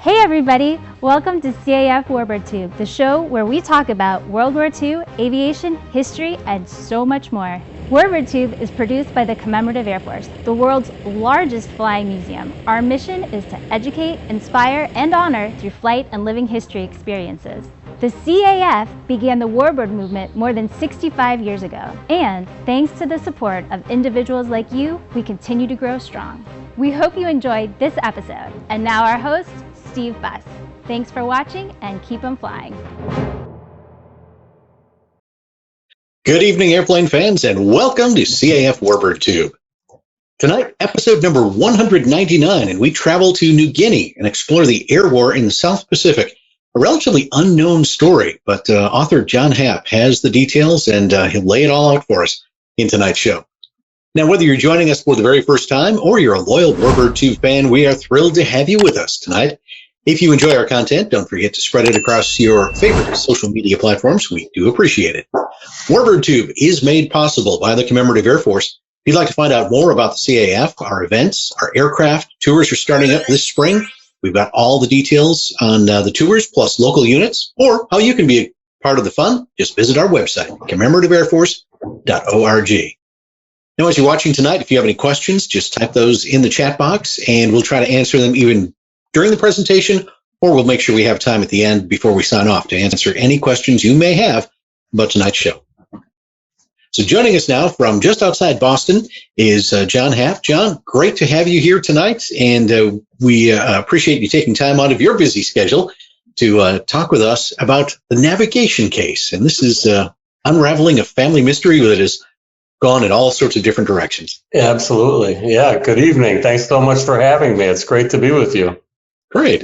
Hey everybody, welcome to CAF Warbird Tube, the show where we talk about World War II, aviation, history, and so much more. Warbird Tube is produced by the Commemorative Air Force, the world's largest flying museum. Our mission is to educate, inspire, and honor through flight and living history experiences. The CAF began the Warbird movement more than 65 years ago, and thanks to the support of individuals like you, we continue to grow strong. We hope you enjoyed this episode, and now our host, Steve Buss. Thanks for watching and keep 'em flying. Good evening, airplane fans, and welcome to CAF Warbird Tube. Tonight, episode number 199, and we travel to New Guinea and explore the air war in the South Pacific. A relatively unknown story, but author John Happ has the details, and he'll lay it all out for us in tonight's show. Now, whether you're joining us for the very first time or you're a loyal Warbird Tube fan, we are thrilled to have you with us tonight. If you enjoy our content, don't forget to spread it across your favorite social media platforms. We do appreciate it. Warbird Tube is made possible by the Commemorative Air Force. If you'd like to find out more about the CAF, our events, our aircraft, tours are starting up this spring. We've got all the details on the tours, plus local units, or how you can be a part of the fun. Just visit our website, commemorativeairforce.org. Now, as you're watching tonight, if you have any questions, just type those in the chat box, and we'll try to answer them even during the presentation, or we'll make sure we have time at the end before we sign off to answer any questions you may have about tonight's show. So joining us now from just outside Boston is John Happ. John, great to have you here tonight, and we appreciate you taking time out of your busy schedule to talk with us about the navigation case. And this is unraveling a family mystery that has gone in all sorts of different directions. Yeah, absolutely. Yeah, good evening. Thanks so much for having me. It's great to be with you. Great.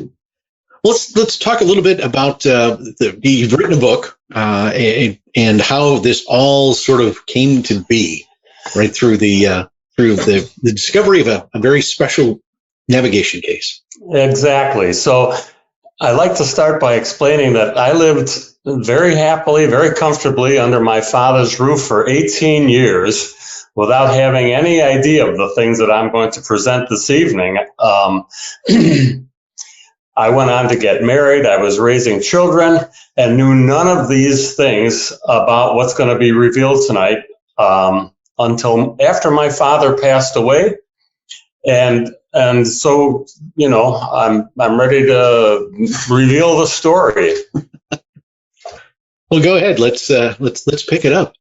Let's talk a little bit about you've written a book and how this all sort of came to be, right through the discovery of a very special navigation case. Exactly. So I like to start by explaining that I lived very happily, very comfortably under my father's roof for 18 years without having any idea of the things that I'm going to present this evening. I went on to get married, I was raising children, and knew none of these things about what's going to be revealed tonight until after my father passed away. And so, you know, I'm ready to reveal the story. Well, go ahead. Let's pick it up.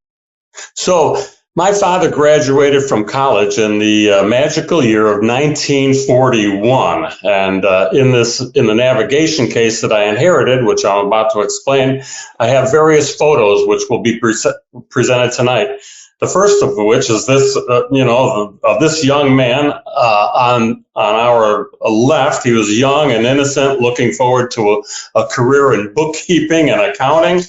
So my father graduated from college in the magical year of 1941, and in the navigation case that I inherited, which I'm about to explain, I have various photos which will be presented tonight. The first of which is this, of this young man on our left. He was young and innocent, looking forward to a career in bookkeeping and accounting.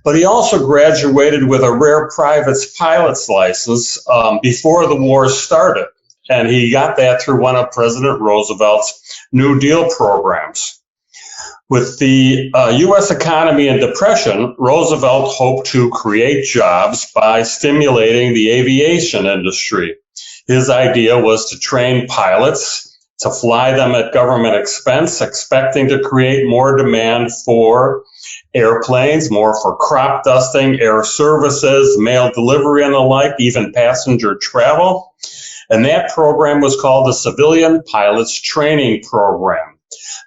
But he also graduated with a rare private pilot's license before the war started. And he got that through one of President Roosevelt's New Deal programs. With the U.S. economy in depression, Roosevelt hoped to create jobs by stimulating the aviation industry. His idea was to train pilots, to fly them at government expense, expecting to create more demand for airplanes, more for crop dusting, air services, mail delivery and the like, even passenger travel. And that program was called the Civilian Pilots Training Program.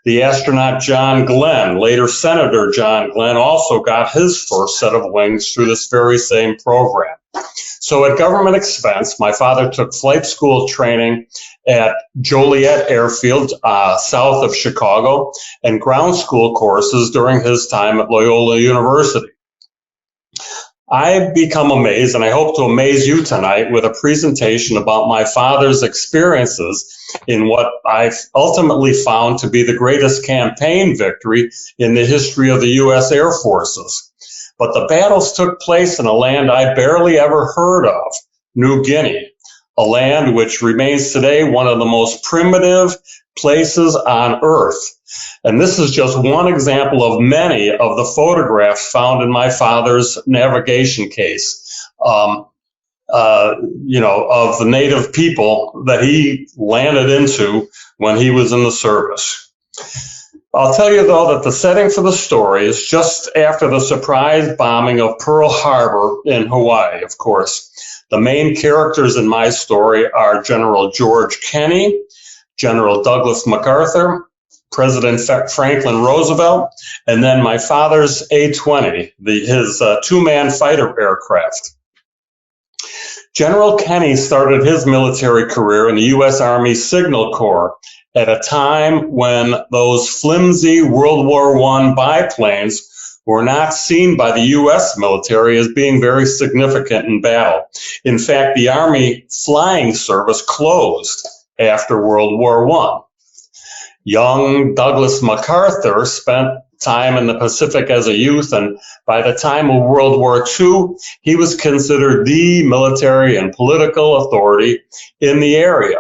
The astronaut John Glenn, later Senator John Glenn, also got his first set of wings through this very same program. So at government expense, my father took flight school training at Joliet Airfield, south of Chicago, and ground school courses during his time at Loyola University. I become amazed, and I hope to amaze you tonight with a presentation about my father's experiences in what I've ultimately found to be the greatest campaign victory in the history of the U.S. Air Forces. But the battles took place in a land I barely ever heard of, New Guinea, a land which remains today one of the most primitive places on Earth. And this is just one example of many of the photographs found in my father's navigation case, of the native people that he landed into when he was in the service. I'll tell you, though, that the setting for the story is just after the surprise bombing of Pearl Harbor in Hawaii, of course. The main characters in my story are General George Kenney, General Douglas MacArthur, President Franklin Roosevelt, and then my father's A-20, his two-man fighter aircraft. General Kenney started his military career in the U.S. Army Signal Corps at a time when those flimsy World War I biplanes were not seen by the U.S. military as being very significant in battle. In fact, the Army flying service closed after World War I. Young Douglas MacArthur spent time in the Pacific as a youth, and by the time of World War II, he was considered the military and political authority in the area.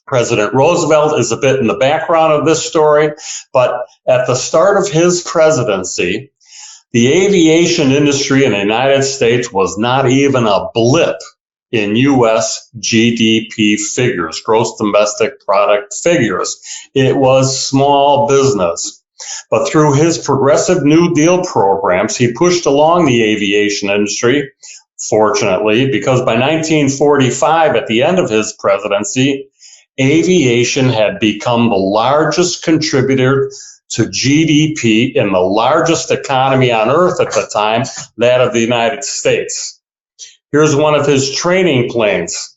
President Roosevelt is a bit in the background of this story, but at the start of his presidency, the aviation industry in the United States was not even a blip in U.S. GDP figures, gross domestic product figures. It was small business. But through his progressive New Deal programs, he pushed along the aviation industry, fortunately, because by 1945, at the end of his presidency, aviation had become the largest contributor to GDP in the largest economy on earth at the time, that of the United States. Here's one of his training planes.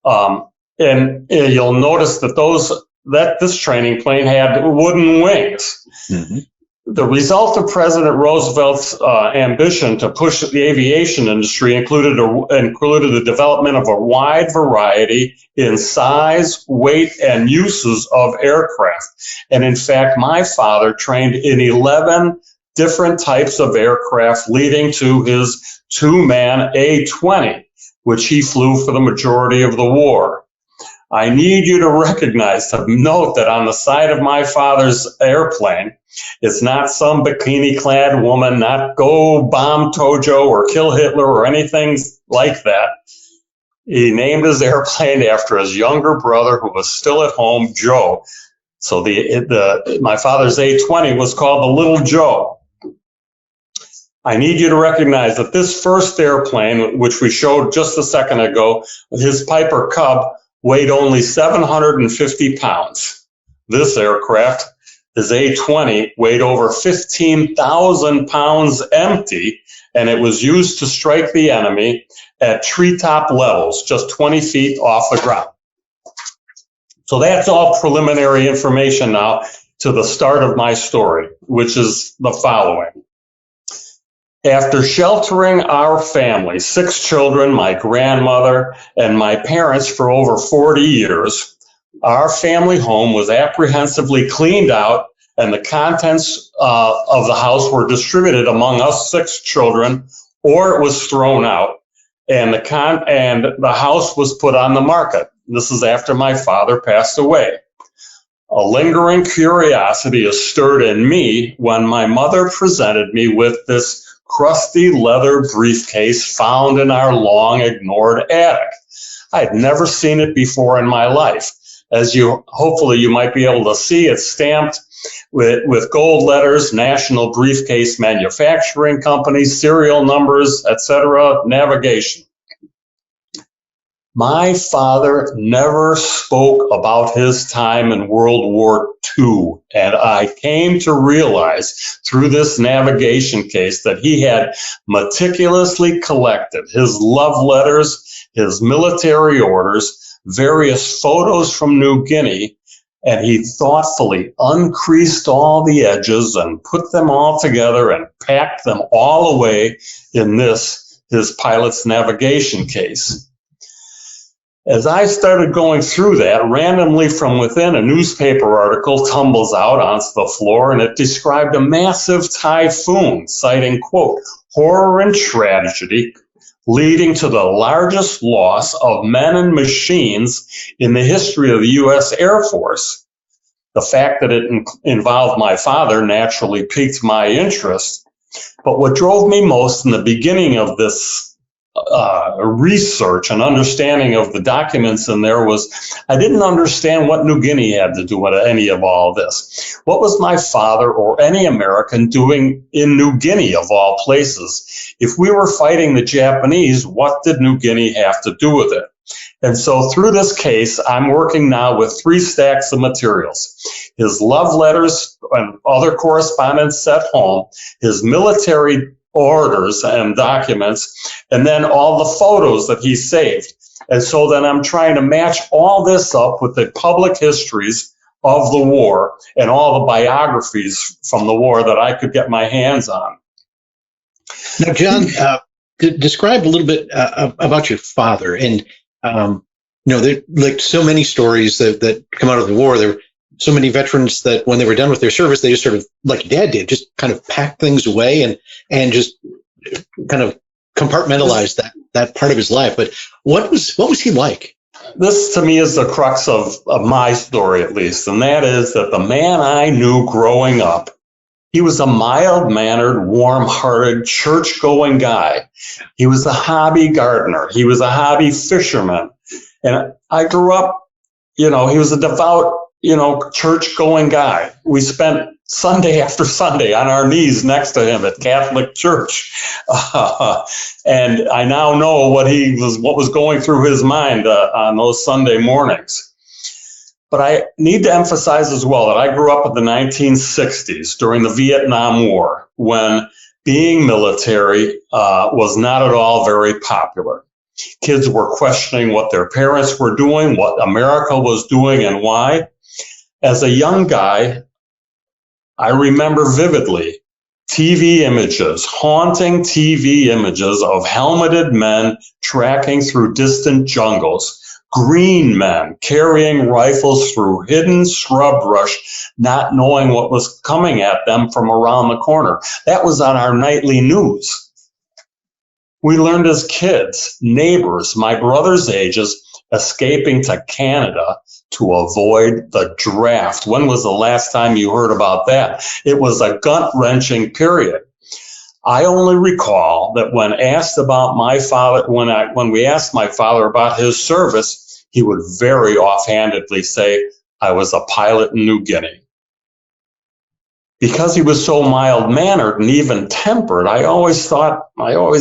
And you'll notice that this training plane had wooden wings. Mm-hmm. The result of President Roosevelt's ambition to push the aviation industry included the development of a wide variety in size, weight, and uses of aircraft. And in fact, my father trained in 11 different types of aircraft, leading to his two-man A-20, which he flew for the majority of the war. I need you to note that on the side of my father's airplane, it's not some bikini-clad woman, not go bomb Tojo or kill Hitler or anything like that. He named his airplane after his younger brother, who was still at home, Joe. So my father's A-20 was called the Little Joe. I need you to recognize that this first airplane, which we showed just a second ago, his Piper Cub, weighed only 750 pounds. This aircraft, his A-20, weighed over 15,000 pounds empty, and it was used to strike the enemy at treetop levels, just 20 feet off the ground. So that's all preliminary information now to the start of my story, which is the following. After sheltering our family, 6 children, my grandmother, and my parents for over 40 years, our family home was apprehensively cleaned out, and the contents of the house were distributed among us 6 children, or it was thrown out, and the house was put on the market. This is after my father passed away. A lingering curiosity is stirred in me when my mother presented me with this crusty leather briefcase found in our long ignored attic. I had never seen it before in my life. As hopefully you might be able to see, it's stamped with gold letters, National Briefcase Manufacturing Company, serial numbers, etc., navigation. My father never spoke about his time in World War II, and I came to realize through this navigation case that he had meticulously collected his love letters, his military orders, various photos from New Guinea, and he thoughtfully uncreased all the edges and put them all together and packed them all away in his pilot's navigation case. As I started going through that, randomly from within, a newspaper article tumbles out onto the floor, and it described a massive typhoon, citing, quote, horror and tragedy, leading to the largest loss of men and machines in the history of the U.S. Air Force. The fact that it involved my father naturally piqued my interest, but what drove me most in the beginning of this research and understanding of the documents in there was I didn't understand what New Guinea had to do with any of all this. What was my father or any American doing in New Guinea, of all places? If we were fighting the Japanese, what did New Guinea have to do with it? And so through this case, I'm working now with 3 stacks of materials. His love letters and other correspondence at home, his military orders and documents, and then all the photos that he saved. And so then I'm trying to match all this up with the public histories of the war and all the biographies from the war that I could get my hands on. Now, John, describe a little bit about your father. And, there like so many stories that come out of the war. There were so many veterans that when they were done with their service, they just sort of, like Dad did, just kind of pack things away and just kind of compartmentalize that part of his life. But what was he like? This to me is the crux of my story, at least, and that is that the man I knew growing up, he was a mild-mannered, warm-hearted, church-going guy. He was a hobby gardener. He was a hobby fisherman. And I grew up, he was a devout, church-going guy. We spent Sunday after Sunday on our knees next to him at Catholic church. And I now know what was going through his mind on those Sunday mornings. But I need to emphasize as well that I grew up in the 1960s during the Vietnam War, when being military was not at all very popular. Kids were questioning what their parents were doing, what America was doing, and why. As a young guy, I remember vividly TV images, haunting TV images of helmeted men trekking through distant jungles, green men carrying rifles through hidden scrub brush, not knowing what was coming at them from around the corner. That was on our nightly news. We learned as kids, neighbors, my brother's ages, escaping to Canada to avoid the draft. When was the last time you heard about that? It was a gut-wrenching period. I only recall that when asked about my father, when we asked my father about his service, he would very offhandedly say, "I was a pilot in New Guinea." Because he was so mild-mannered and even-tempered, I always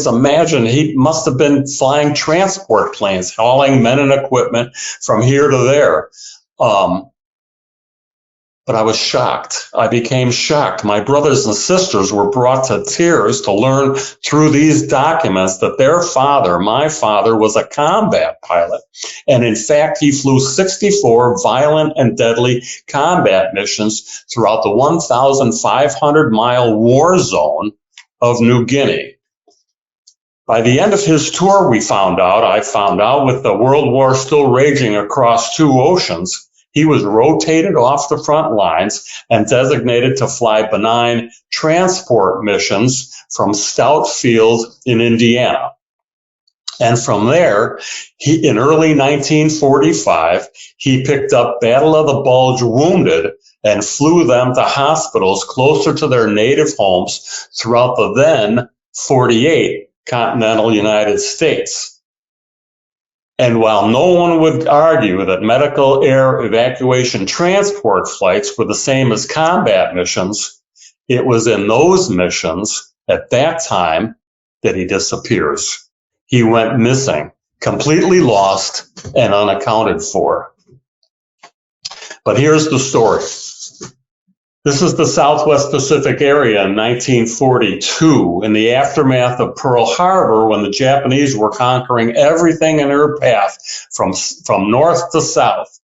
imagined he must have been flying transport planes, hauling men and equipment from here to there. But I was shocked. I became shocked. My brothers and sisters were brought to tears to learn through these documents that their father, my father, was a combat pilot. And in fact, he flew 64 violent and deadly combat missions throughout the 1,500-mile war zone of New Guinea. By the end of his tour, I found out, with the World War still raging across 2 oceans, he was rotated off the front lines and designated to fly benign transport missions from Stout Field in Indiana. And from there, in early 1945, he picked up Battle of the Bulge wounded and flew them to hospitals closer to their native homes throughout the then 48 continental United States. And while no one would argue that medical air evacuation transport flights were the same as combat missions, it was in those missions at that time that he disappears. He went missing, completely lost and unaccounted for. But here's the story. This is the Southwest Pacific area in 1942, in the aftermath of Pearl Harbor, when the Japanese were conquering everything in their path from north to south.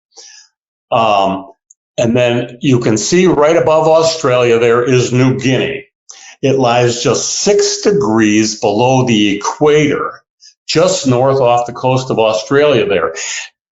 And then you can see right above Australia there is New Guinea. It lies just 6 degrees below the equator, just north off the coast of Australia there.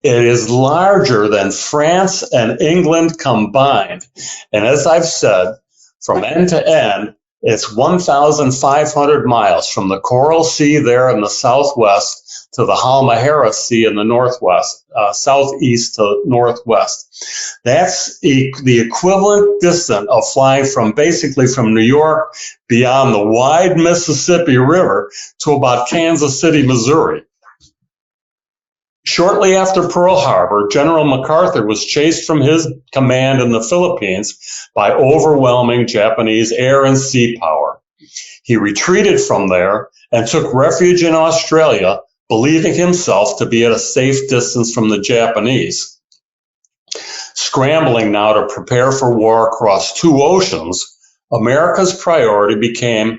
It is larger than France and England combined. And as I've said, from end to end, It's 1,500 miles from the Coral Sea there in the southwest to the Halmahera Sea in the northwest, southeast to northwest. That's the equivalent distance of flying from basically from New York beyond the wide Mississippi River to about Kansas City, Missouri. Shortly after Pearl Harbor, General MacArthur was chased from his command in the Philippines by overwhelming Japanese air and sea power. He retreated from there and took refuge in Australia, believing himself to be at a safe distance from the Japanese. Scrambling now to prepare for war across two oceans, America's priority became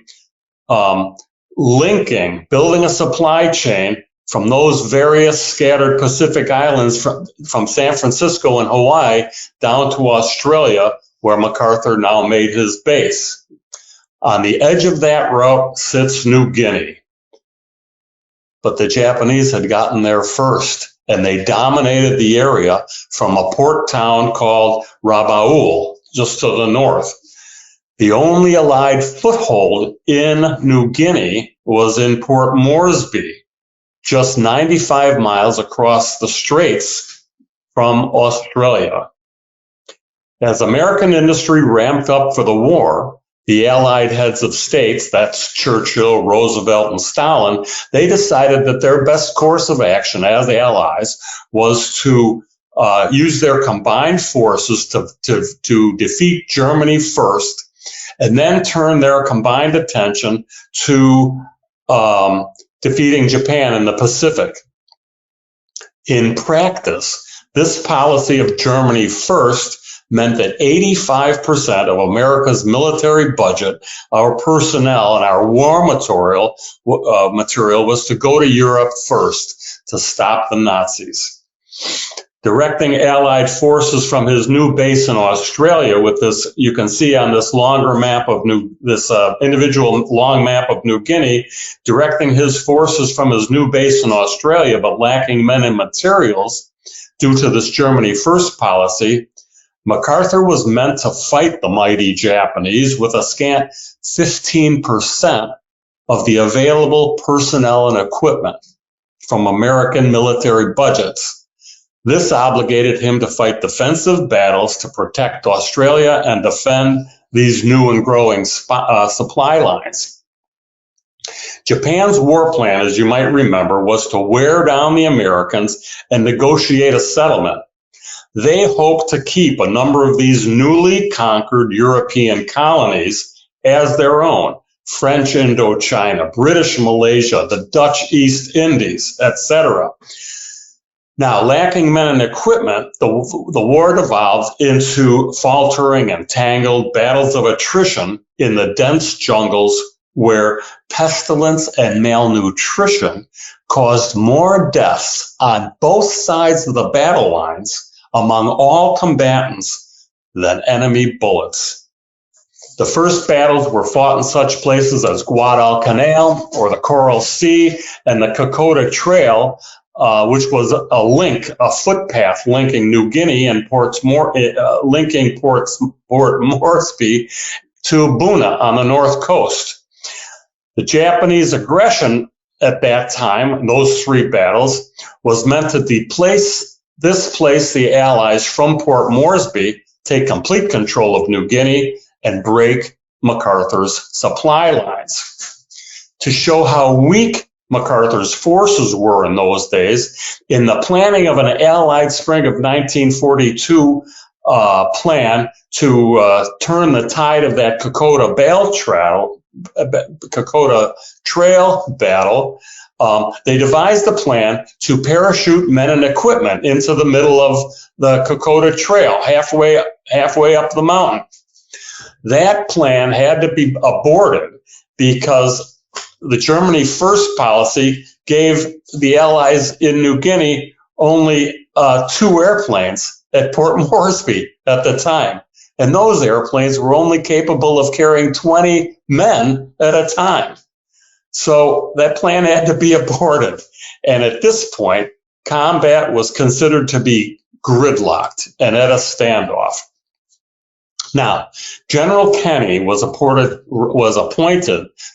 building a supply chain from those various scattered Pacific islands from San Francisco and Hawaii down to Australia, where MacArthur now made his base. On the edge of that route sits New Guinea. But the Japanese had gotten there first, and they dominated the area from a port town called Rabaul, just to the north. The only Allied foothold in New Guinea was in Port Moresby, just 95 miles across the straits from Australia. As American industry ramped up for the war, the Allied heads of states, that's Churchill, Roosevelt, and Stalin, they decided that their best course of action as allies was to use their combined forces to defeat Germany first, and then turn their combined attention to defeating Japan in the Pacific. In practice, this policy of Germany first meant that 85% of America's military budget, our personnel, and our war material was to go to Europe first to stop the Nazis. Directing Allied forces from his new base in Australia with this, you can see on this longer map of individual long map of New Guinea, directing his forces from his new base in Australia, but lacking men and materials due to this Germany first policy, MacArthur was meant to fight the mighty Japanese with a scant 15% of the available personnel and equipment from American military budgets. This obligated him to fight defensive battles to protect Australia and defend these new and growing supply lines. Japan's war plan, as you might remember, was to wear down the Americans and negotiate a settlement. They hoped to keep a number of these newly conquered European colonies as their own: French Indochina, British Malaysia, the Dutch East Indies, etc. Now, lacking men and equipment, the war devolved into faltering and tangled battles of attrition in the dense jungles where pestilence and malnutrition caused more deaths on both sides of the battle lines among all combatants than enemy bullets. The first battles were fought in such places as Guadalcanal or the Coral Sea and the Kokoda Trail, which was a footpath linking New Guinea and Port Moresby to Buna on the north coast. The Japanese aggression at that time, in those three battles, was meant to displace the Allies from Port Moresby, take complete control of New Guinea, and break MacArthur's supply lines. To show how weak MacArthur's forces were in those days, in the planning of an Allied spring of 1942 plan to turn the tide of that Kokoda Trail battle, they devised a plan to parachute men and equipment into the middle of the Kokoda Trail, halfway up the mountain. That plan had to be aborted because the Germany first policy gave the Allies in New Guinea only 2 airplanes at Port Moresby at the time. And those airplanes were only capable of carrying 20 men at a time. So that plan had to be aborted. And at this point, combat was considered to be gridlocked and at a standoff. Now, General Kenny was appointed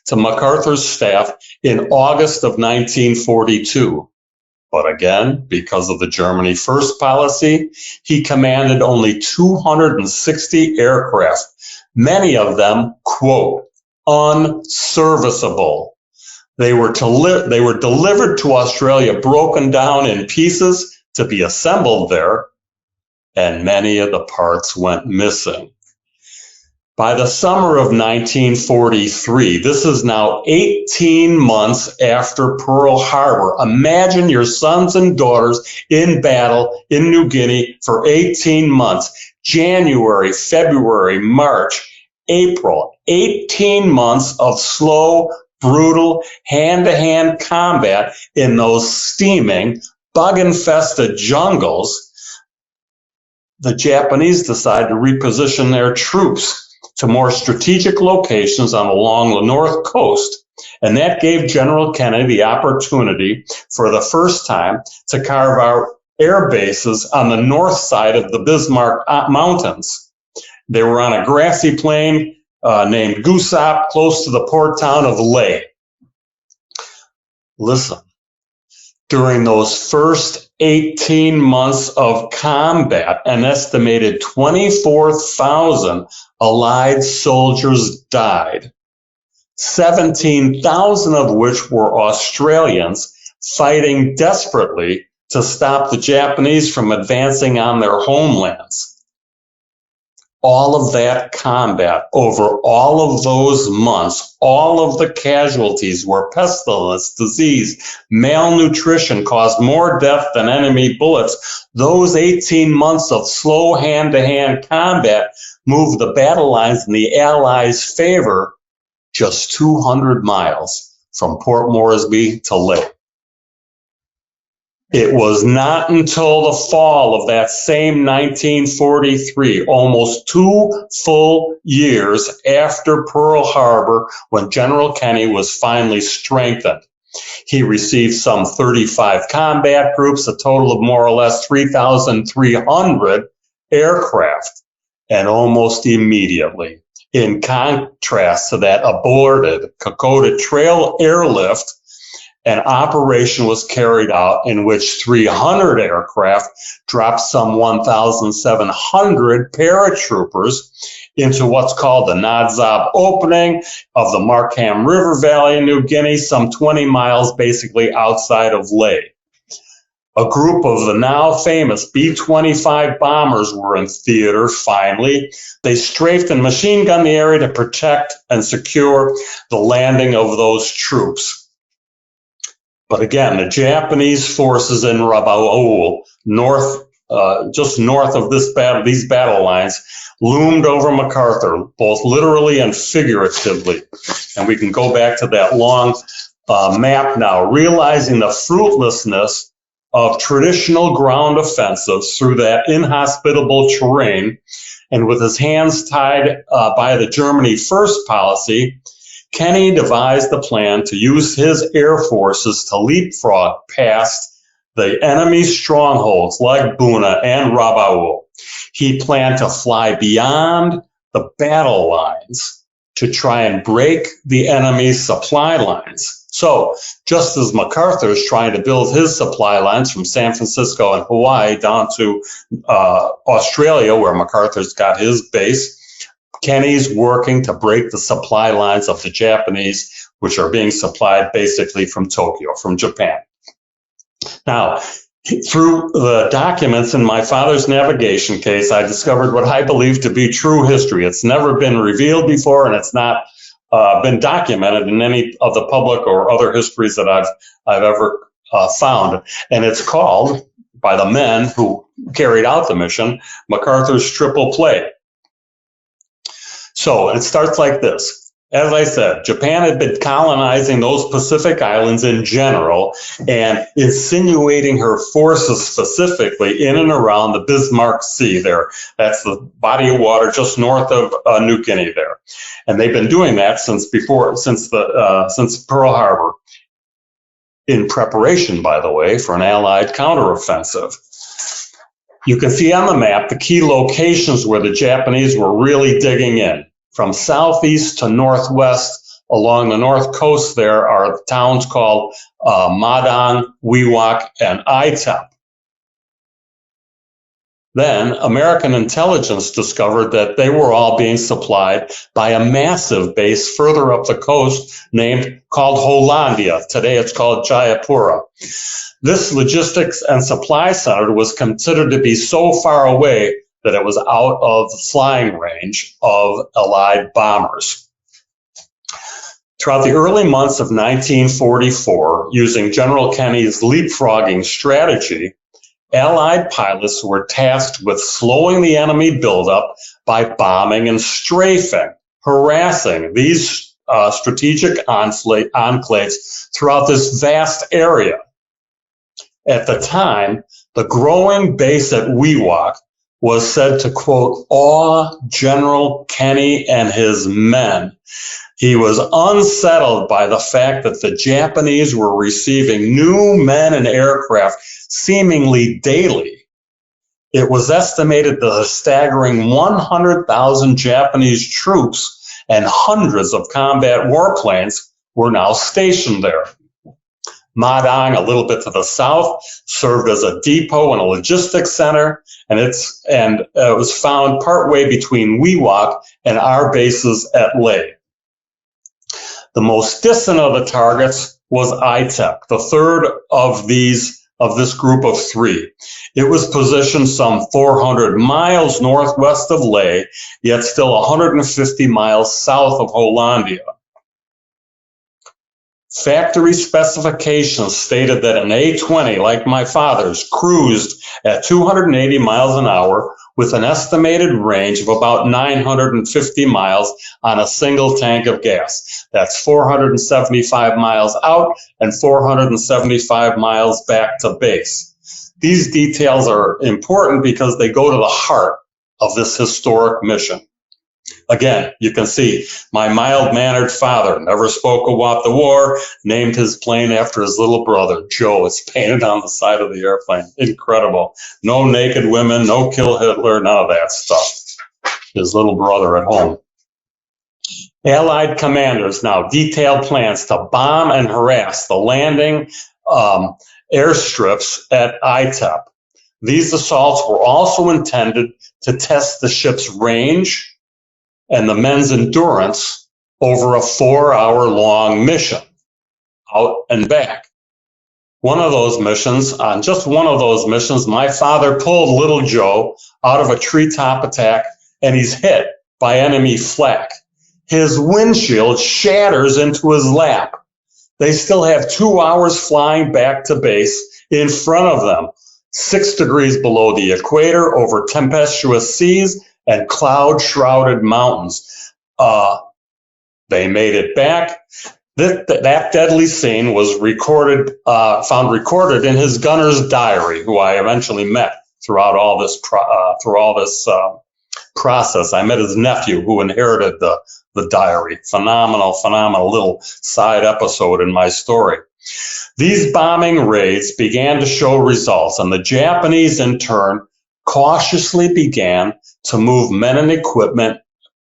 to MacArthur's staff in August of 1942. But again, because of the Germany First policy, he commanded only 260 aircraft, many of them, quote, unserviceable. They were delivered to Australia broken down in pieces to be assembled there, and many of the parts went missing. By the summer of 1943, this is now 18 months after Pearl Harbor. Imagine your sons and daughters in battle in New Guinea for 18 months. January, February, March, April, 18 months of slow, brutal, hand-to-hand combat in those steaming, bug-infested jungles. The Japanese decided to reposition their troops to more strategic locations along the north coast. And that gave General Kenny the opportunity for the first time to carve out air bases on the north side of the Bismarck Mountains. They were on a grassy plain named Guisop, close to the port town of Lae. Listen, during those first 18 months of combat, an estimated 24,000 Allied soldiers died, 17,000 of which were Australians fighting desperately to stop the Japanese from advancing on their homelands. All of that combat over all of those months, all of the casualties were pestilence, disease, malnutrition caused more death than enemy bullets. Those 18 months of slow hand-to-hand combat moved the battle lines in the Allies' favor just 200 miles from Port Moresby to Lae. It was not until the fall of that same 1943, almost 2 full years after Pearl Harbor, when General Kenny was finally strengthened. He received some 35 combat groups, a total of more or less 3,300 aircraft, and almost immediately, in contrast to that aborted Kokoda Trail airlift, an operation was carried out in which 300 aircraft dropped some 1,700 paratroopers into what's called the Nadzab opening of the Markham River Valley in New Guinea, some 20 miles basically outside of Lae. A group of the now famous B-25 bombers were in theater finally. They strafed and machine gunned the area to protect and secure the landing of those troops. But again, the Japanese forces in Rabaul, just north of these battle lines, loomed over MacArthur, both literally and figuratively. And we can go back to that long map now, realizing the fruitlessness of traditional ground offensives through that inhospitable terrain. And with his hands tied by the Germany First policy, Kenny devised the plan to use his air forces to leapfrog past the enemy's strongholds like Buna and Rabaul. He planned to fly beyond the battle lines to try and break the enemy's supply lines. So, just as MacArthur is trying to build his supply lines from San Francisco and Hawaii down to Australia, where MacArthur's got his base, Kenny's working to break the supply lines of the Japanese, which are being supplied basically from Tokyo, from Japan. Now, through the documents in my father's navigation case, I discovered what I believe to be true history. It's never been revealed before, and it's not been documented in any of the public or other histories that I've ever found. And it's called, by the men who carried out the mission, MacArthur's Triple Play. So it starts like this. As I said, Japan had been colonizing those Pacific islands in general and insinuating her forces specifically in and around the Bismarck Sea there. That's the body of water just north of New Guinea there. And they've been doing that since Pearl Harbor, in preparation, by the way, for an Allied counteroffensive. You can see on the map the key locations where the Japanese were really digging in. From southeast to northwest along the north coast there are towns called Madang, Wewak, and Itep. Then American intelligence discovered that they were all being supplied by a massive base further up the coast called Hollandia. Today it's called Jayapura. This logistics and supply center was considered to be so far away that it was out of the flying range of Allied bombers. Throughout the early months of 1944, using General Kenny's leapfrogging strategy, Allied pilots were tasked with slowing the enemy buildup by bombing and strafing, harassing these strategic enclaves throughout this vast area. At the time, the growing base at Wewak was said to, quote, awe General Kenny and his men. He was unsettled by the fact that the Japanese were receiving new men and aircraft seemingly daily. It was estimated that a staggering 100,000 Japanese troops and hundreds of combat warplanes were now stationed there. Madang, a little bit to the south, served as a depot and a logistics center, and it was found partway between Wewak and our bases at Leh. The most distant of the targets was Itep, the third of this group of three. It was positioned some 400 miles northwest of Leh, yet still 150 miles south of Hollandia. Factory specifications stated that an A-20, like my father's, cruised at 280 miles an hour with an estimated range of about 950 miles on a single tank of gas. That's 475 miles out and 475 miles back to base. These details are important because they go to the heart of this historic mission. Again, you can see my mild-mannered father never spoke about the war, named his plane after his little brother, Joe. It's painted on the side of the airplane. Incredible. No naked women, no kill Hitler, none of that stuff. His little brother at home. Allied commanders now detailed plans to bomb and harass the landing airstrips at Itep. These assaults were also intended to test the ship's range and the men's endurance over a 4-hour-long mission, out and back. On just one of those missions, my father pulled little Joe out of a treetop attack, and he's hit by enemy flak. His windshield shatters into his lap. They still have 2 hours flying back to base in front of them, 6 degrees below the equator, over tempestuous seas and cloud-shrouded mountains. They made it back. That deadly scene was found recorded in his gunner's diary, who I eventually met throughout all this process. I met his nephew, who inherited the diary. Phenomenal little side episode in my story. These bombing raids began to show results, and the Japanese, in turn, cautiously began to move men and equipment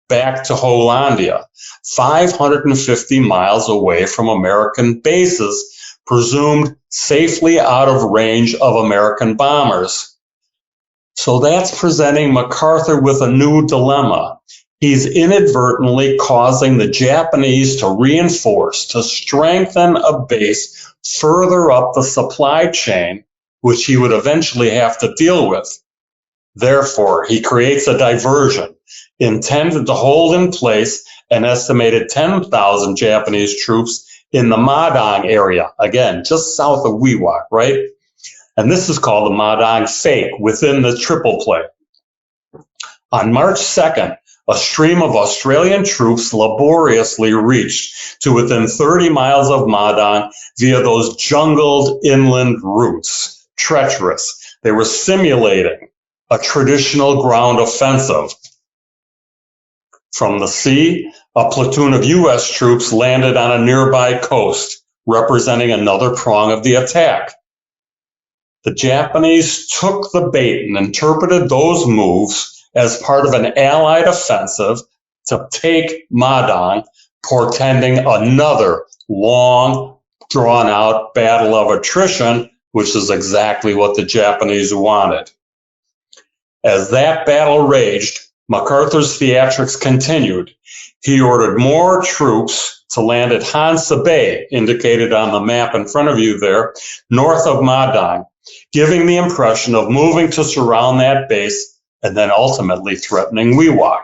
back to Hollandia, 550 miles away from American bases, presumed safely out of range of American bombers. So that's presenting MacArthur with a new dilemma. He's inadvertently causing the Japanese to reinforce, to strengthen a base further up the supply chain, which he would eventually have to deal with. Therefore, he creates a diversion intended to hold in place an estimated 10,000 Japanese troops in the Madang area, again, just south of Wewak, right? And this is called the Madang Fake within the triple play. On March 2nd, a stream of Australian troops laboriously reached to within 30 miles of Madang via those jungled inland routes. Treacherous. They were simulating a traditional ground offensive. From the sea, a platoon of U.S. troops landed on a nearby coast, representing another prong of the attack. The Japanese took the bait and interpreted those moves as part of an Allied offensive to take Madang, portending another long, drawn-out battle of attrition, which is exactly what the Japanese wanted. As that battle raged, MacArthur's theatrics continued. He ordered more troops to land at Hansa Bay, indicated on the map in front of you there, north of Madang, giving the impression of moving to surround that base and then ultimately threatening Wewak.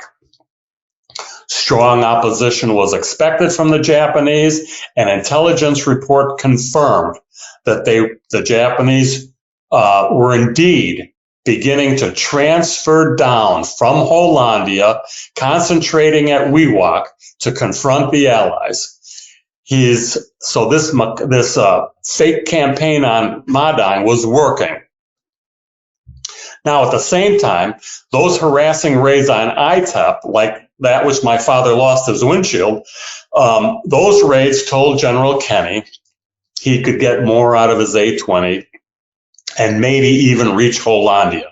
Strong opposition was expected from the Japanese. An intelligence report confirmed that the Japanese were indeed beginning to transfer down from Hollandia, concentrating at Wewak to confront the Allies. So this fake campaign on Madang was working. Now, at the same time, those harassing raids on Itep, like that which my father lost his windshield, those raids told General Kenny he could get more out of his A-20 and maybe even reach Hollandia.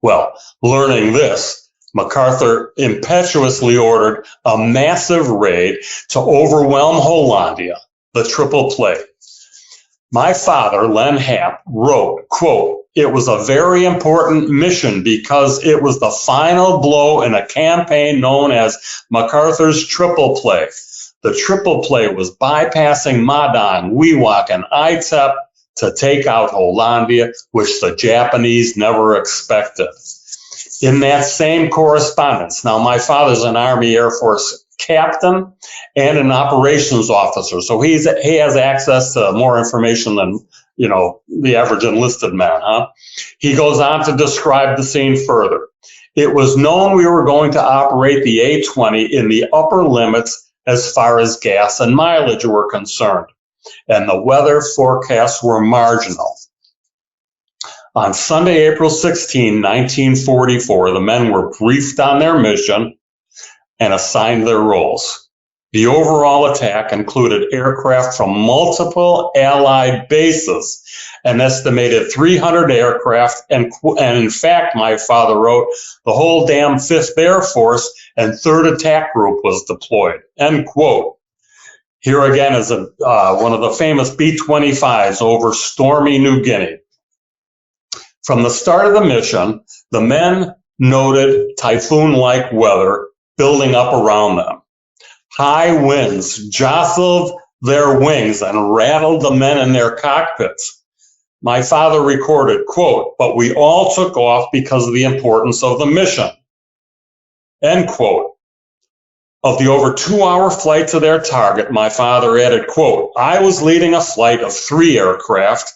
Well, learning this, MacArthur impetuously ordered a massive raid to overwhelm Hollandia, the triple play. My father, Len Happ, wrote, quote, "It was a very important mission because it was the final blow in a campaign known as MacArthur's triple play. The triple play was bypassing Madang, Wewak, and Itep to take out Hollandia, which the Japanese never expected." In that same correspondence, now my father's an Army Air Force captain and an operations officer, so he has access to more information than, the average enlisted man, huh? He goes on to describe the scene further. "It was known we were going to operate the A-20 in the upper limits as far as gas and mileage were concerned, and the weather forecasts were marginal. On Sunday, April 16, 1944, the men were briefed on their mission and assigned their roles. The overall attack included aircraft from multiple Allied bases, an estimated 300 aircraft, and in fact, my father wrote, the whole damn 5th Air Force and 3rd Attack Group was deployed," end quote. Here again is one of the famous B-25s over stormy New Guinea. From the start of the mission, the men noted typhoon-like weather building up around them. High winds jostled their wings and rattled the men in their cockpits. My father recorded, quote, "But we all took off because of the importance of the mission," end quote. Of the over 2-hour flight to their target, my father added, quote, "I was leading a flight of 3 aircraft.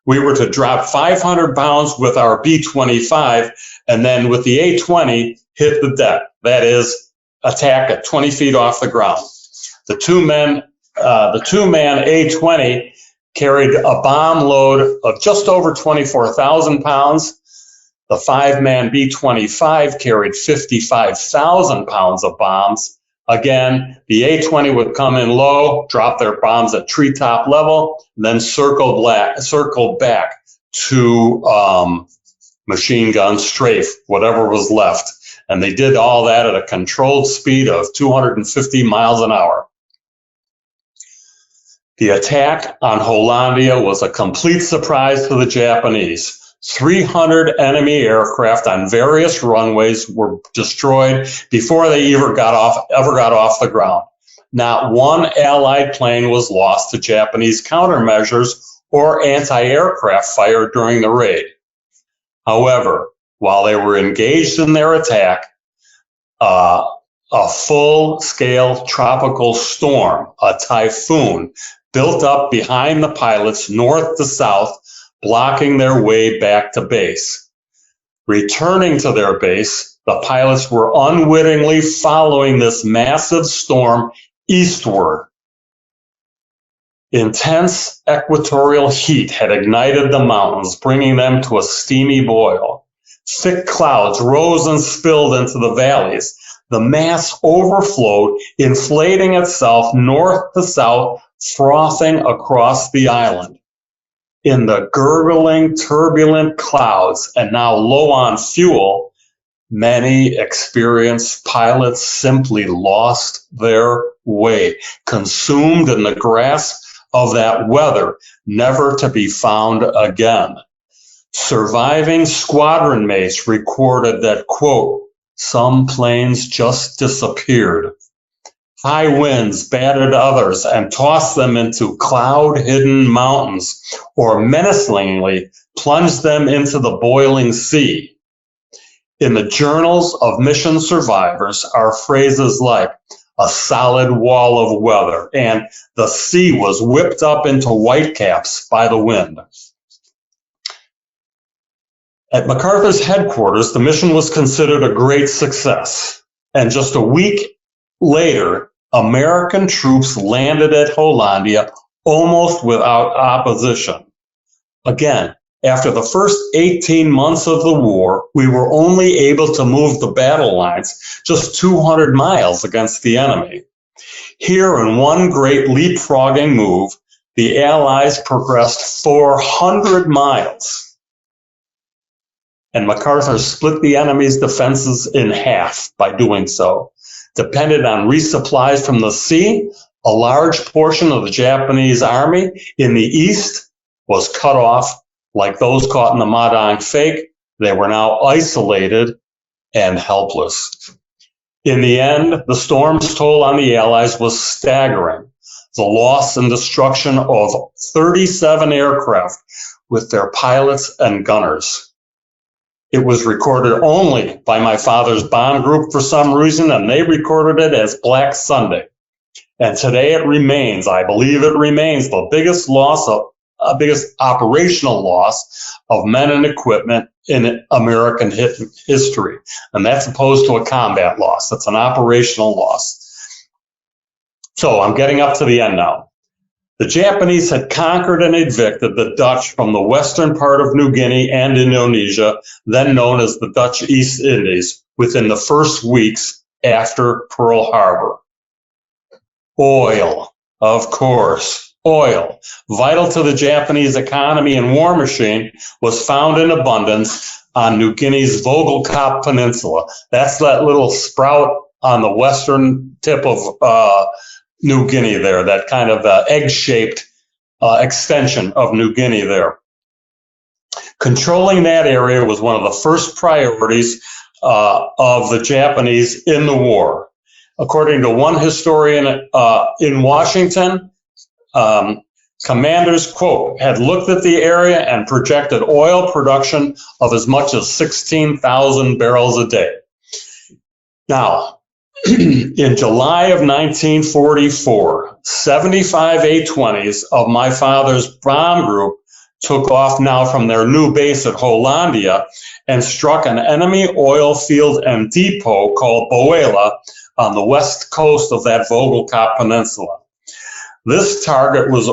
We were to drop 500 pounds with our B-25 and then with the A-20 hit the deck. That is, attack at 20 feet off the ground. The two-man A-20 carried a bomb load of just over 24,000 pounds. The 5-man B-25 carried 55,000 pounds of bombs. Again, the A-20 would come in low, drop their bombs at treetop level, and then circle back to machine gun strafe, whatever was left. And they did all that at a controlled speed of 250 miles an hour. The attack on Hollandia was a complete surprise to the Japanese. 300 enemy aircraft on various runways were destroyed before they ever got off the ground. Not one Allied plane was lost to Japanese countermeasures or anti-aircraft fire during the raid. However, while they were engaged in their attack, a full-scale tropical storm, a typhoon, built up behind the pilots north to south, blocking their way back to base. Returning to their base, the pilots were unwittingly following this massive storm eastward. Intense equatorial heat had ignited the mountains, bringing them to a steamy boil. Thick clouds rose and spilled into the valleys. The mass overflowed, inflating itself north to south, frothing across the island. in the gurgling, turbulent clouds and now low on fuel, many experienced pilots simply lost their way, consumed in the grasp of that weather, never to be found again. Surviving squadron mates recorded that, quote, some planes just disappeared. High winds battered others and tossed them into cloud-hidden mountains or menacingly plunged them into the boiling sea. In the journals of mission survivors are phrases like a solid wall of weather and the sea was whipped up into whitecaps by the wind. At MacArthur's headquarters, the mission was considered a great success, and just a week later, American troops landed at Hollandia almost without opposition. Again, after the first 18 months of the war, we were only able to move the battle lines just 200 miles against the enemy. Here, in one great leapfrogging move, the Allies progressed 400 miles. And MacArthur split the enemy's defenses in half by doing so. Depended on resupplies from the sea, a large portion of the Japanese army in the east was cut off like those caught in the Madang Fake. They were now isolated and helpless. In the end, the storm's toll on the Allies was staggering. The loss and destruction of 37 aircraft with their pilots and gunners. It was recorded only by my father's bomb group for some reason, and they recorded it as Black Sunday. And today it remains, I believe it remains, the biggest operational loss of men and equipment in American history. And that's opposed to a combat loss. That's an operational loss. So I'm getting up to the end now. The Japanese had conquered and evicted the Dutch from the western part of New Guinea and Indonesia, then known as the Dutch East Indies, within the first weeks after Pearl Harbor. Oil, of course, oil, vital to the Japanese economy and war machine, was found in abundance on New Guinea's Vogelkop Peninsula. That's that little sprout on the western tip of New Guinea there, that kind of egg-shaped extension of New Guinea there. Controlling that area was one of the first priorities of the Japanese in the war. According to one historian in Washington, commanders, quote, had looked at the area and projected oil production of as much as 16,000 barrels a day. Now, in July of 1944, 75 A-20s of my father's bomb group took off now from their new base at Hollandia and struck an enemy oil field and depot called Boela on the west coast of that Vogelkop Peninsula. This target was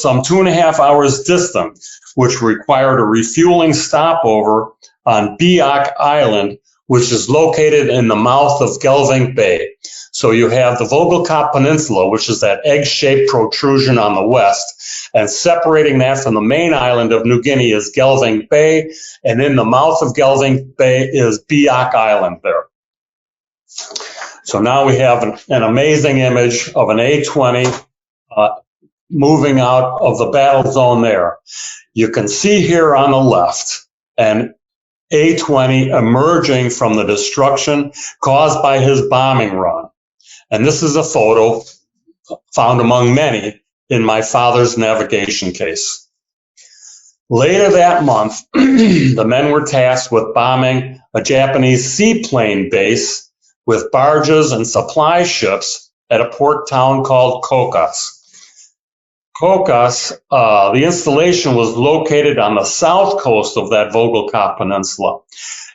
some 2.5 hours distant, which required a refueling stopover on Biak Island, which is located in the mouth of Gelvink Bay. So you have the Vogelkop Peninsula, which is that egg-shaped protrusion on the west, and separating that from the main island of New Guinea is Gelvink Bay, and in the mouth of Gelvink Bay is Biak Island there. So now we have an amazing image of an A-20 moving out of the battle zone there. You can see here on the left an A-20 emerging from the destruction caused by his bombing run. And this is a photo found among many in my father's navigation case. Later that month, the men were tasked with bombing a Japanese seaplane base with barges and supply ships at a port town called Kokas. Kokas, the installation was located on the south coast of that Vogelkop Peninsula.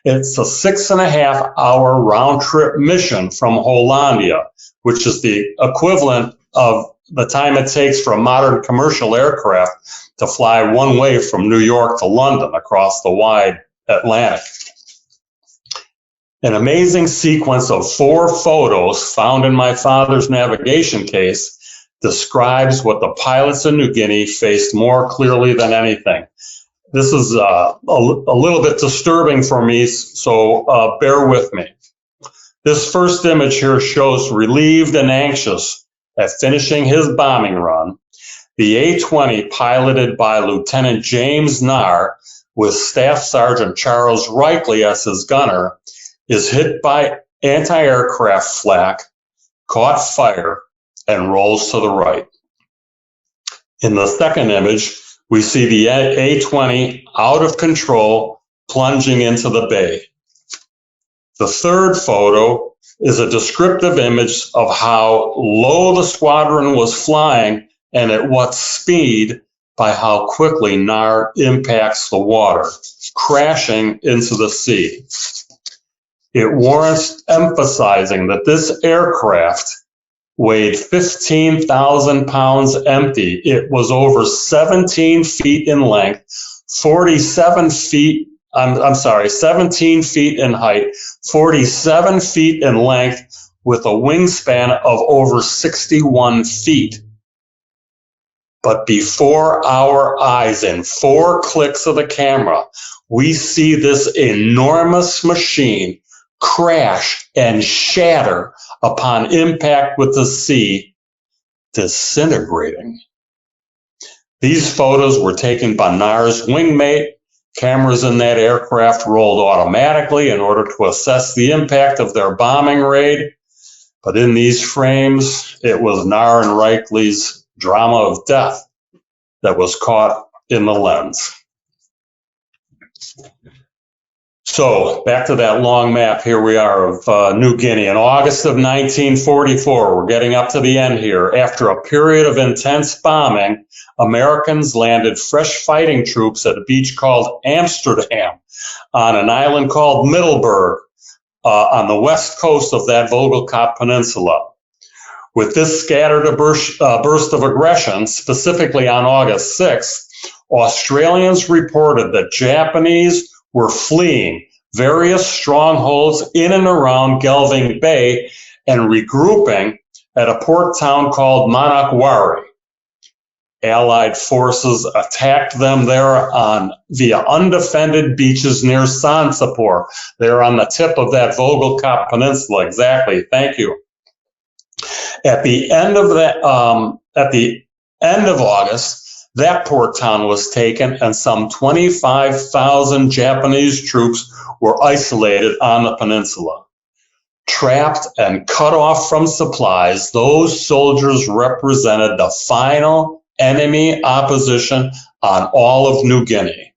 It's a 6.5-hour round-trip mission from Hollandia, which is the equivalent of the time it takes for a modern commercial aircraft to fly one way from New York to London across the wide Atlantic. An amazing sequence of 4 photos found in my father's navigation case describes what the pilots in New Guinea faced more clearly than anything. This is a little bit disturbing for me, so bear with me. This first image here shows relieved and anxious at finishing his bombing run. The A-20, piloted by Lieutenant James Nahr, with Staff Sergeant Charles Reichley as his gunner, is hit by anti-aircraft flak, caught fire, and rolls to the right. In the second image, we see the A-20 out of control, plunging into the bay. The third photo is a descriptive image of how low the squadron was flying and at what speed by how quickly Nahr impacts the water, crashing into the sea. It warrants emphasizing that this aircraft weighed 15,000 pounds empty. It was over 17 feet in length, 17 feet in height, 47 feet in length, with a wingspan of over 61 feet. But before our eyes, in 4 clicks of the camera, we see this enormous machine crash and shatter upon impact with the sea, disintegrating. These photos were taken by Nahr's wingmate. Cameras in that aircraft rolled automatically in order to assess the impact of their bombing raid. But in these frames, it was Nahr and Reichley's drama of death that was caught in the lens. So back to that long map, here we are of New Guinea. In August of 1944, we're getting up to the end here. After a period of intense bombing, Americans landed fresh fighting troops at a beach called Amsterdam on an island called Middelburg on the west coast of that Vogelkop Peninsula. With this scattered burst of aggression, specifically on August 6th, Australians reported that Japanese were fleeing various strongholds in and around Gelving Bay and regrouping at a port town called Manokwari. Allied forces attacked them there via undefended beaches near Sansapor. They're on the tip of that Vogelkop Peninsula. Exactly. Thank you. At the end of August, that port town was taken, and some 25,000 Japanese troops were isolated on the peninsula. Trapped and cut off from supplies, those soldiers represented the final enemy opposition on all of New Guinea.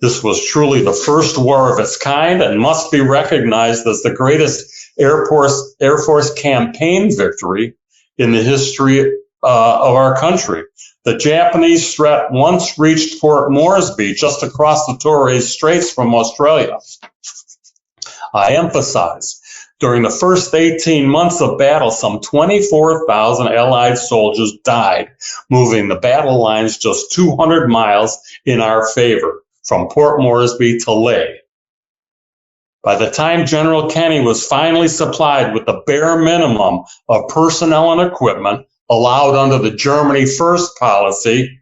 This was truly the first war of its kind and must be recognized as the greatest Air Force campaign victory in the history of our country. The Japanese threat once reached Port Moresby, just across the Torres Straits from Australia. I emphasize, during the first 18 months of battle, some 24,000 Allied soldiers died, moving the battle lines just 200 miles in our favor, from Port Moresby to Lae. By the time General Kenny was finally supplied with the bare minimum of personnel and equipment allowed under the Germany First policy,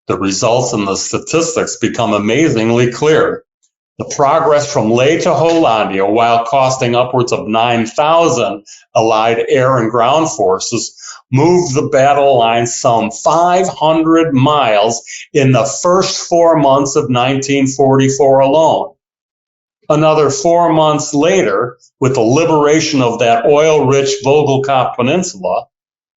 the results and the statistics become amazingly clear. The progress from Lae to Hollandia, while costing upwards of 9,000 Allied air and ground forces, moved the battle line some 500 miles in the first 4 months of 1944 alone. Another 4 months later, with the liberation of that oil-rich Vogelkop Peninsula,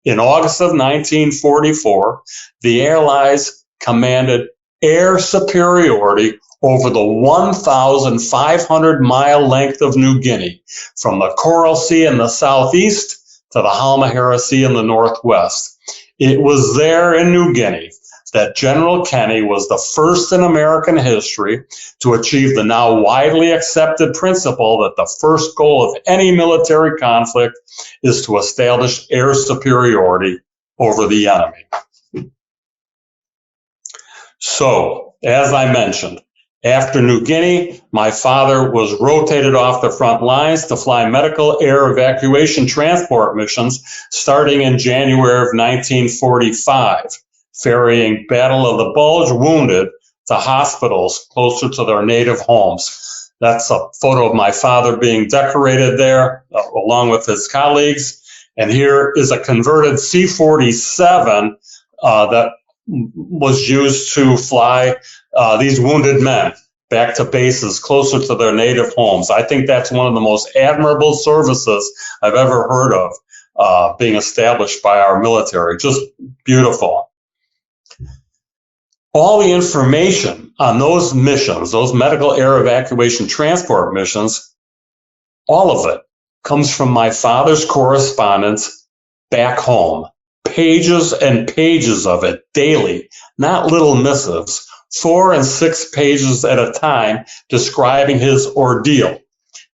in August of 1944, the Allies commanded air superiority over the 1,500-mile length of New Guinea, from the Coral Sea in the southeast to the Halmahera Sea in the northwest. It was there in New Guinea that General Kenny was the first in American history to achieve the now widely accepted principle that the first goal of any military conflict is to establish air superiority over the enemy. So, as I mentioned, After New Guinea, my father was rotated off the front lines to fly medical air evacuation transport missions starting in January of 1945, ferrying Battle of the Bulge wounded to hospitals closer to their native homes. That's a photo of my father being decorated there along with his colleagues. And here is a converted C-47 that was used to fly these wounded men back to bases closer to their native homes. I think that's one of the most admirable services I've ever heard of being established by our military. Just beautiful. All the information on those missions, those medical air evacuation transport missions, all of it comes from my father's correspondence back home. Pages and pages of it daily, not little missives, 4 and 6 pages at a time describing his ordeal.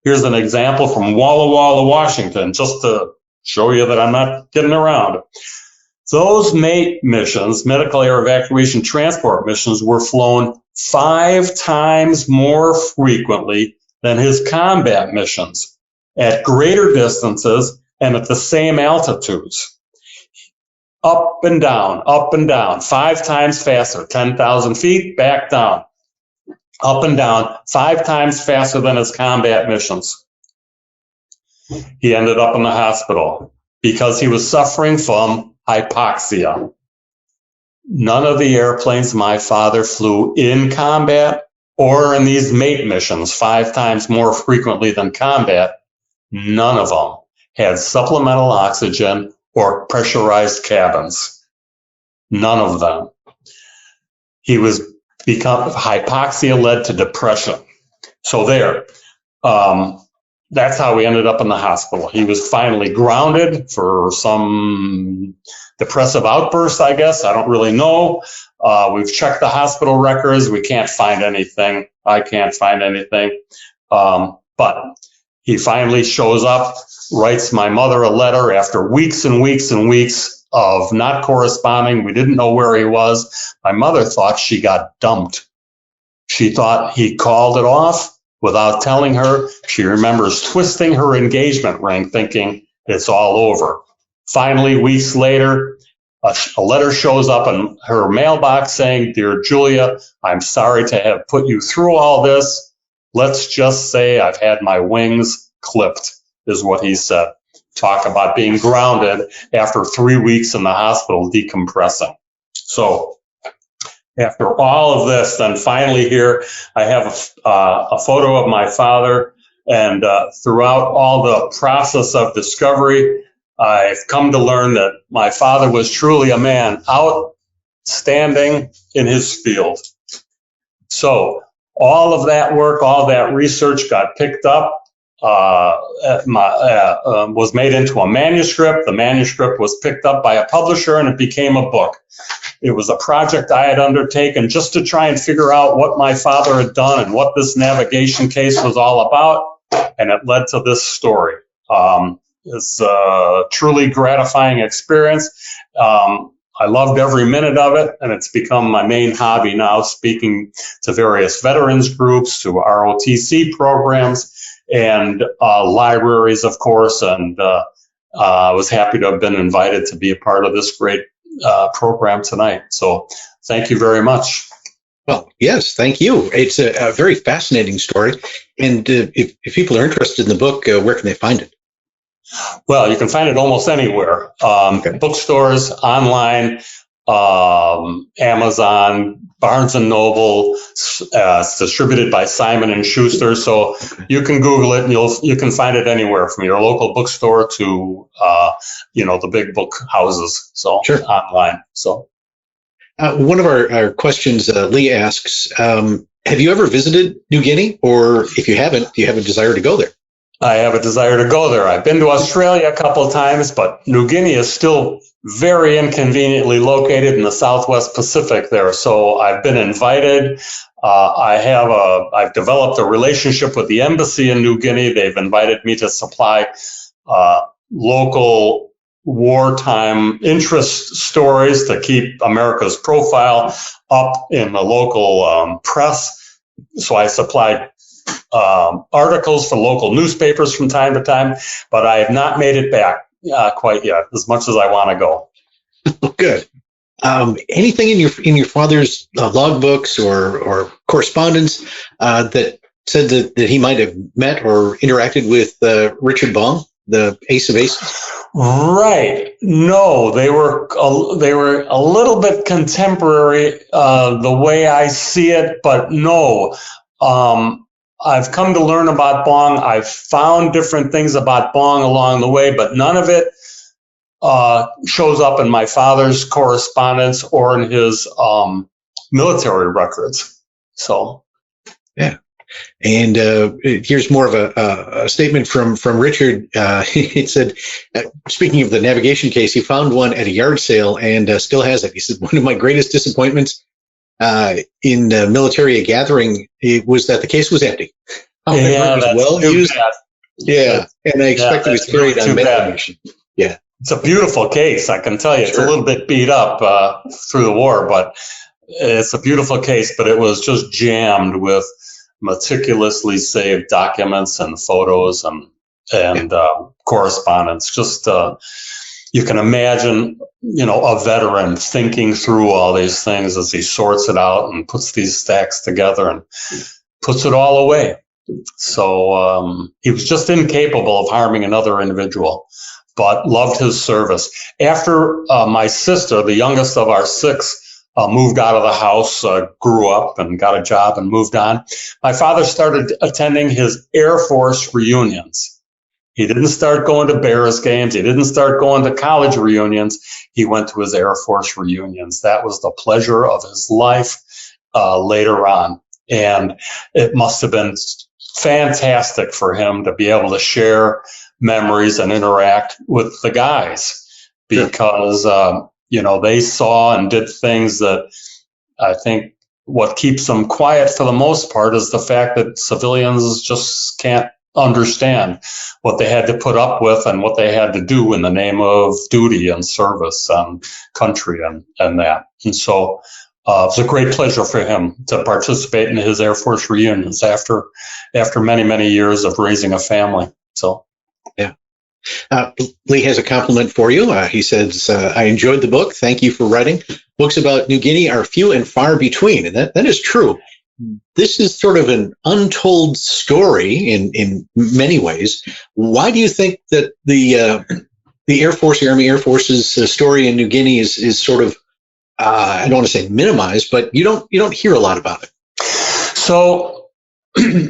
Here's an example from Walla Walla, Washington, just to show you that I'm not kidding around. Those MATE missions, medical air evacuation transport missions, were flown 5 times more frequently than his combat missions, at greater distances and at the same altitudes. Up and down, 5 times faster, 10,000 feet, back down. Up and down, 5 times faster than his combat missions. He ended up in the hospital because he was suffering from hypoxia. None of the airplanes my father flew in combat or in these MATE missions 5 times more frequently than combat, none of them had supplemental oxygen or pressurized cabins. None of them. Hypoxia led to depression. So there, that's how we ended up in the hospital. He was finally grounded for some depressive outburst, I guess. I don't really know. We've checked the hospital records. We can't find anything. I can't find anything. But he finally shows up, writes my mother a letter after weeks and weeks and weeks of not corresponding. We didn't know where he was. My mother thought she got dumped. She thought he called it off without telling her. She remembers twisting her engagement ring, thinking it's all over. Finally, weeks later, a letter shows up in her mailbox saying, "Dear Julia, I'm sorry to have put you through all this. Let's just say I've had my wings clipped," is what he said. Talk about being grounded after 3 weeks in the hospital decompressing. So after all of this, then finally here I have a photo of my father, and throughout all the process of discovery, I've come to learn that my father was truly a man outstanding in his field. So all of that work, all that research got picked up, was made into a manuscript. The manuscript was picked up by a publisher and it became a book. It was a project I had undertaken just to try and figure out what my father had done and what this navigation case was all about, and it led to this story. It's a truly gratifying experience. I loved every minute of it, and it's become my main hobby now, speaking to various veterans groups, to ROTC programs, and libraries, of course, and I was happy to have been invited to be a part of this great program tonight. So thank you very much. Well, yes, thank you. It's a very fascinating story. And if people are interested in the book, where can they find it? Well, you can find it almost anywhere. Okay. Bookstores, online, Amazon, Barnes & Noble. It's distributed by Simon & Schuster. So you can Google it and you can find it anywhere, from your local bookstore to, the big book houses. So sure. Online. So one of our questions, Lee asks, have you ever visited New Guinea? Or if you haven't, do you have a desire to go there? I have a desire to go there. I've been to Australia a couple of times, but New Guinea is still very inconveniently located in the Southwest Pacific there. So I've been invited. I've developed a relationship with the embassy in New Guinea. They've invited me to supply local wartime interest stories to keep America's profile up in the local press. So I supplied articles for local newspapers from time to time, but I have not made it back quite yet, as much as I want to go. Good. Anything in your father's logbooks or correspondence that said that he might have met or interacted with Richard Bong, the Ace of Aces? Right. No, they were a little bit contemporary the way I see it, but no. I've come to learn about Bong. I've found different things about Bong along the way, but none of it shows up in my father's correspondence or in his military records. So, yeah. And here's more of a statement from Richard. It said, speaking of the navigation case, he found one at a yard sale and still has it. He said, one of my greatest disappointments in military gathering was that the case was empty. Yeah, that's well used. Bad. Yeah, and I expect it was carried on methamphetamine. Yeah. It's a beautiful case, I can tell you. Sure. It's a little bit beat up through the war, but it's a beautiful case, but it was just jammed with meticulously saved documents and photos and correspondence. Just you can imagine, a veteran thinking through all these things as he sorts it out and puts these stacks together and puts it all away. So he was just incapable of harming another individual, but loved his service. After my sister, the youngest of our six, moved out of the house, grew up and got a job and moved on, my father started attending his Air Force reunions. He didn't start going to Bears games. He didn't start going to college reunions. He went to his Air Force reunions. That was the pleasure of his life later on. And it must have been fantastic for him to be able to share memories and interact with the guys because, they saw and did things that I think what keeps them quiet for the most part is the fact that civilians just can't understand what they had to put up with and what they had to do in the name of duty and service and country and that. And so it was a great pleasure for him to participate in his Air Force reunions after many, many years of raising a family. So, yeah. Lee has a compliment for you. He says, I enjoyed the book. Thank you for writing. Books about New Guinea are few and far between. And that is true. This is sort of an untold story in many ways. Why do you think that the Air Force, the Army Air Force's story in New Guinea is sort of, I don't want to say minimized, but you don't hear a lot about it? So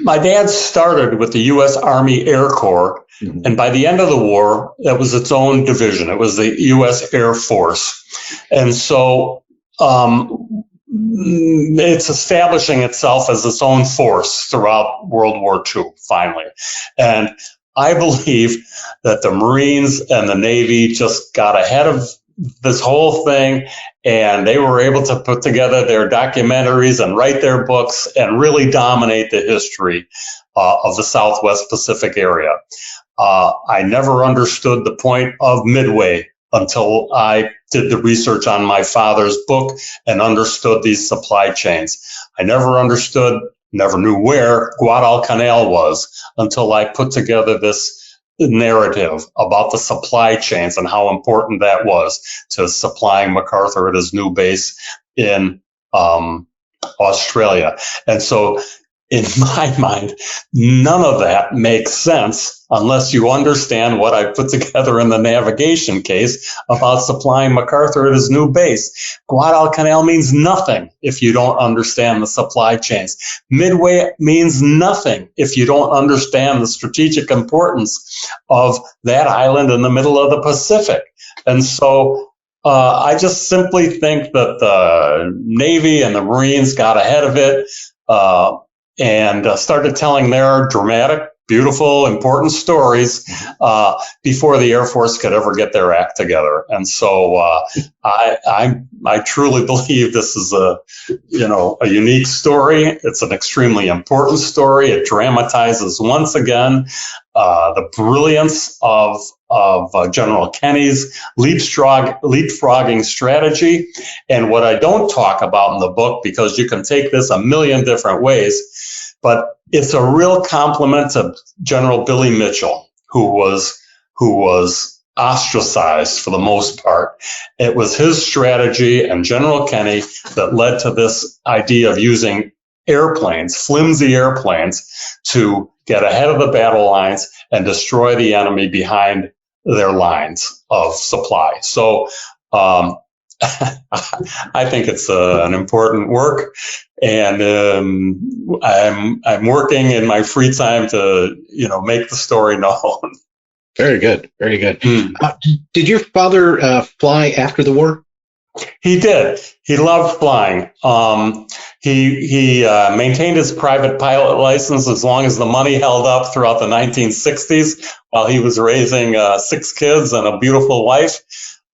my dad started with the U.S. Army Air Corps, and by the end of the war, that was its own division. It was the U.S. Air Force. And so it's establishing itself as its own force throughout World War II, finally. And I believe that the Marines and the Navy just got ahead of this whole thing, and they were able to put together their documentaries and write their books and really dominate the history of the Southwest Pacific area. I never understood the point of Midway until I did the research on my father's book and understood these supply chains. I never knew where Guadalcanal was until I put together this narrative about the supply chains and how important that was to supplying MacArthur at his new base in Australia. And so in my mind, none of that makes sense unless you understand what I put together in the navigation case about supplying MacArthur at his new base. Guadalcanal means nothing if you don't understand the supply chains. Midway means nothing if you don't understand the strategic importance of that island in the middle of the Pacific. And so I just simply think that the Navy and the Marines got ahead of it and started telling their dramatic, beautiful, important stories before the Air Force could ever get their act together. And so I truly believe this is a unique story. It's an extremely important story. It dramatizes once again the brilliance of General Kenny's leapfrogging strategy. And what I don't talk about in the book, because you can take this a million different ways, but it's a real compliment to General Billy Mitchell, who was ostracized for the most part. It was his strategy and General Kenny that led to this idea of using airplanes, flimsy airplanes, to get ahead of the battle lines and destroy the enemy behind their lines of supply. So I think it's an important work, and I'm working in my free time to make the story known. Very good, very good. Did your father fly after the war? He did. He loved flying. He maintained his private pilot license as long as the money held up throughout the 1960s, while he was raising 6 kids and a beautiful wife.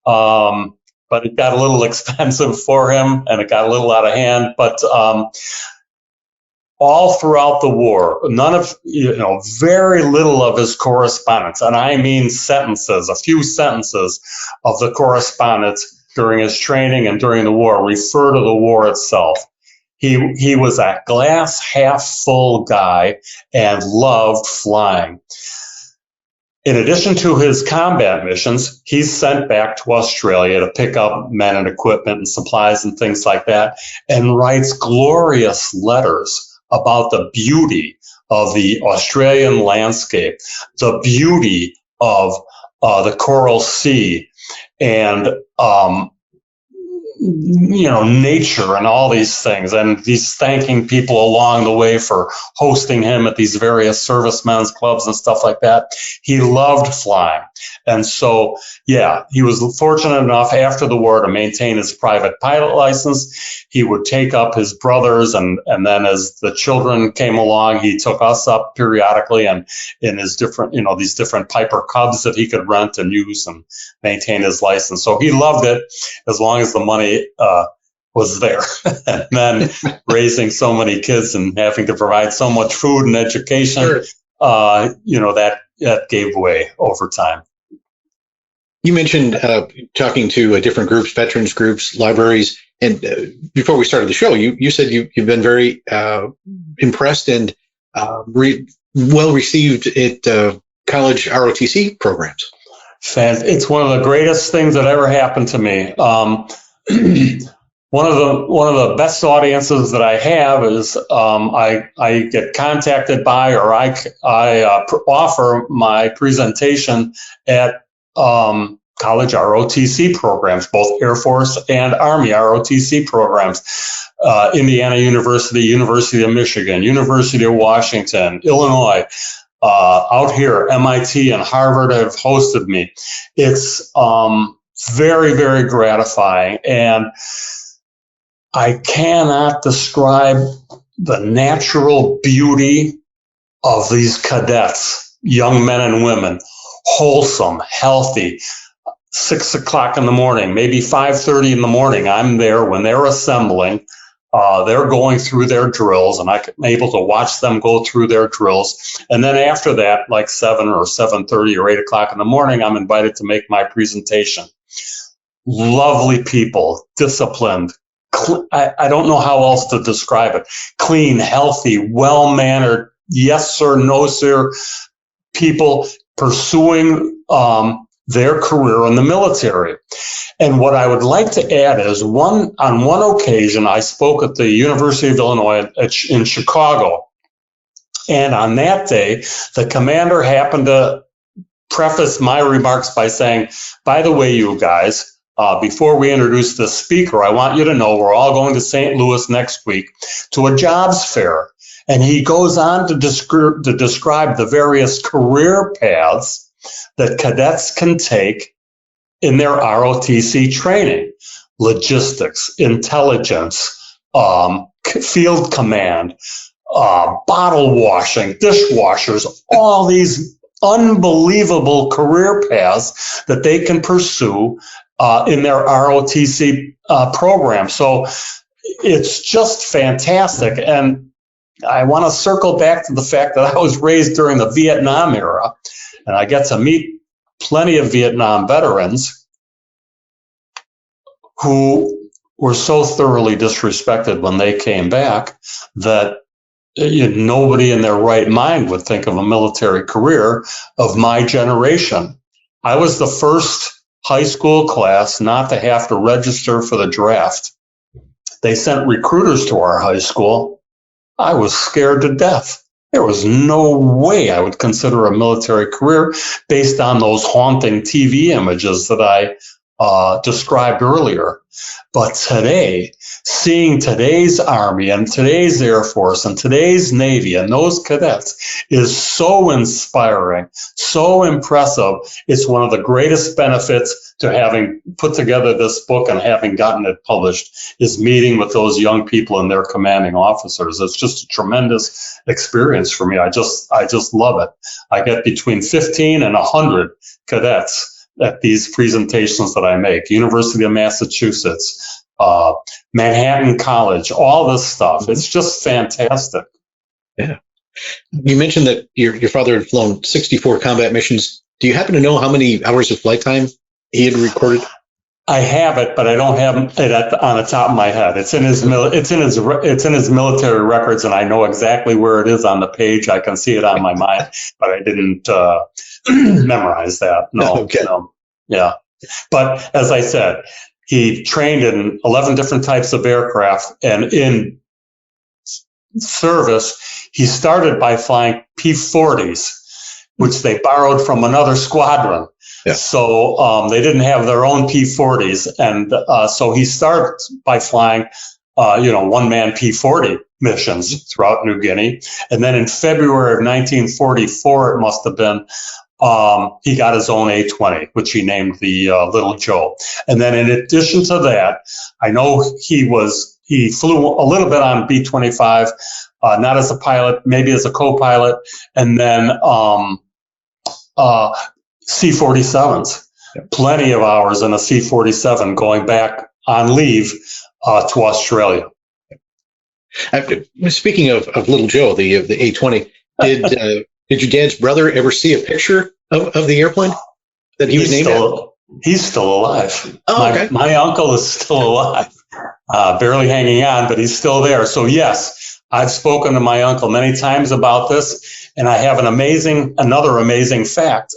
But it got a little expensive for him, and it got a little out of hand. But all throughout the war, very little of his correspondence, and I mean sentences, a few sentences of the correspondence during his training and during the war refer to the war itself. He was a glass half full guy and loved flying. In addition to his combat missions, he's sent back to Australia to pick up men and equipment and supplies and things like that, and writes glorious letters about the beauty of the Australian landscape, the beauty of the Coral Sea, and nature and all these things. And he's thanking people along the way for hosting him at these various servicemen's clubs and stuff like that. He loved flying. And so, he was fortunate enough after the war to maintain his private pilot license. He would take up his brothers, and then as the children came along, he took us up periodically, and in his different, these different Piper Cubs that he could rent and use and maintain his license. So he loved it as long as the money was there. And then raising so many kids and having to provide so much food and education, Sure. That gave way over time. You mentioned talking to different groups, veterans groups, libraries, and before we started the show, you said you've been very impressed and well received at college ROTC programs. It's one of the greatest things that ever happened to me. One of the best audiences that I have is I get contacted by, or I offer my presentation at college ROTC programs, both Air Force and Army ROTC programs. Indiana University, University of Michigan, University of Washington, Illinois, out here, MIT and Harvard have hosted me. It's very, very gratifying, and I cannot describe the natural beauty of these cadets, young men and women, wholesome, healthy. 6 o'clock in the morning, maybe 5:30 in the morning, I'm there when they're assembling. They're going through their drills, and I'm able to watch them go through their drills. And then after that, like 7 or 7:30 or 8 o'clock in the morning, I'm invited to make my presentation. Lovely people, disciplined. I don't know how else to describe it. Clean, healthy, well-mannered, yes sir, no sir, people pursuing their career in the military. And what I would like to add is on one occasion, I spoke at the University of Illinois in Chicago. And on that day, the commander happened to preface my remarks by saying, by the way, you guys, before we introduce the speaker, I want you to know we're all going to St. Louis next week to a jobs fair. And he goes on to describe the various career paths that cadets can take in their ROTC training: logistics, intelligence, field command, bottle washing, dishwashers, all these unbelievable career paths that they can pursue in their ROTC program. So it's just fantastic. And I want to circle back to the fact that I was raised during the Vietnam era, and I get to meet plenty of Vietnam veterans who were so thoroughly disrespected when they came back that nobody in their right mind would think of a military career of my generation. I was the first high school class not to have to register for the draft. They sent recruiters to our high school. I was scared to death. There was no way I would consider a military career based on those haunting TV images that I described earlier. But today, seeing today's Army and today's Air Force and today's Navy and those cadets is so inspiring, so impressive. It's one of the greatest benefits to having put together this book and having gotten it published is meeting with those young people and their commanding officers. It's just a tremendous experience for me. I just love it. I get between 15 and 100 cadets at these presentations that I make, University of Massachusetts, Manhattan College, all this stuff. It's just fantastic. Yeah. You mentioned that your father had flown 64 combat missions. Do you happen to know how many hours of flight time he had recorded? I have it, but I don't have it on the top of my head. It's in his military records, and I know exactly where it is on the page. I can see it on my mind, but I didn't memorize that. No, okay. No. Yeah. But as I said, he trained in 11 different types of aircraft, and in service, he started by flying P-40s, which they borrowed from another squadron. Yeah. So they didn't have their own P-40s, and so he started by flying, one-man P-40 missions throughout New Guinea, and then in February of 1944, it must have been, he got his own A-20, which he named the Little Joe. And then in addition to that, I know he flew a little bit on B-25, not as a pilot, maybe as a co-pilot, and then C-47s. Plenty of hours in a C-47 going back on leave to Australia. Speaking of Little Joe, the A-20, did your dad's brother ever see a picture of the airplane that he was named after? He's still alive. Oh, okay. My uncle is still alive, barely hanging on, but he's still there. So yes, I've spoken to my uncle many times about this, and I have another amazing fact.